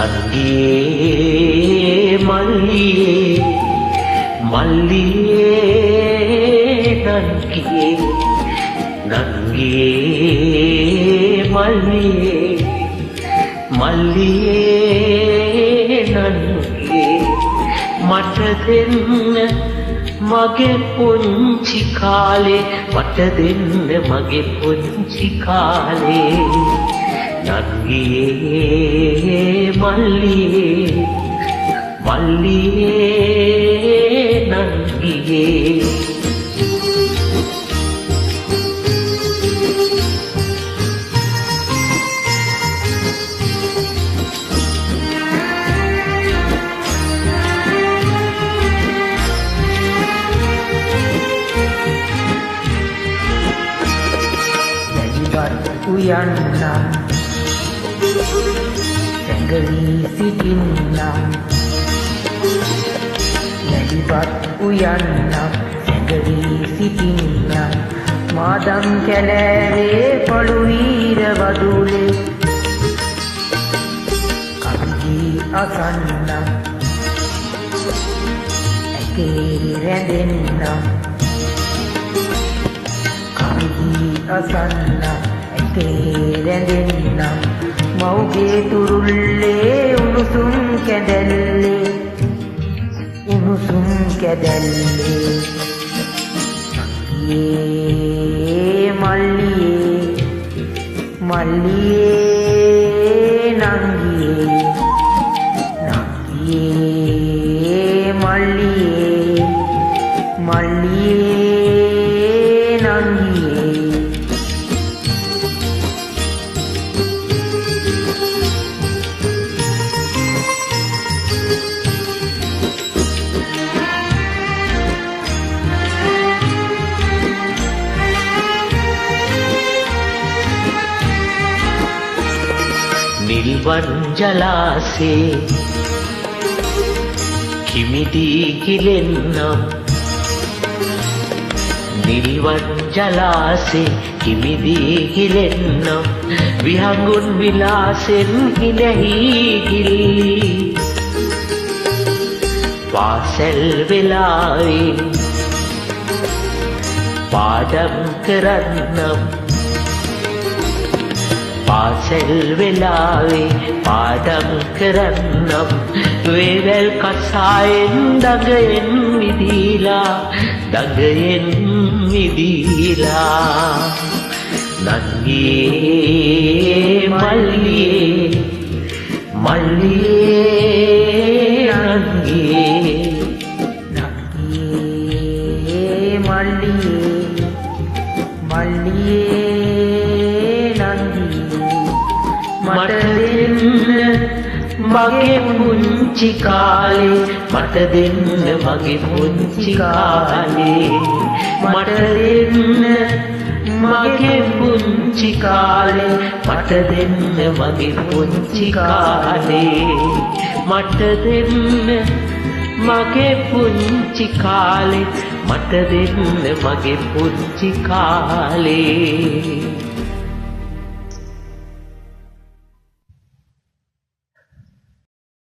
නංගියේ මල්ලියේ මල්ලියේ නංගියේ මල්ලියේ මල්ලියේ නංගියේ මට දෙන්න මගේ පුංචි කාලේ මට දෙන්න මගේ පුංචි කාලේ නංගියේ මල්ලියේ මල්ලියේ නංගියේ උයන්නම් සැඟවී සිටින්නම් නැලිපත් උයන්නම් සැඟවී සිටින්නම් මාදම් කැලෑවේ පොළු වීර වදුලේ කවිදී අසන්නම් ඇකේ රැඳෙන්නම් කවිදී අසන්නම් රැඳෙන්නම් මව්ගේ තුරුල්ලේ උණුසුම් කැදැල්ලේ නංගියේ මල්ලියේ මල්ලියේ නංගියේ මල්ලියේ මල්ලියේ නංගියේ නිල්වන් ජලාසේ කිමිදී ගිලෙන්නම් නිල්වන් ජලාසේ කිමිදී ගිලෙන්නම් විහඟුන් විලාසෙන් හිනැහි ගිලී පාසැල් වෙලාවේ පාඩම් කරන්නම් පාසැල් වෙලාවේ පාඩම් කරන්නම් වේවැල් කසායෙන් දඟයෙන් මිදීලා නංගියේ මල්ලියේ මල්ලියේ නංගියේ මල්ලියේ මල්ලියේ මට දෙන්න මගේ පුංචි කාලේ මට දෙන්න මගේ පුංචි කාලේ මට දෙන්න මගේ පුංචි කාලේ මට දෙන්න මගේ පුංචි කාලේ මට දෙන්න මගේ පුංචි කාලේ මට දෙන්න මගේ පුංචි කාලේ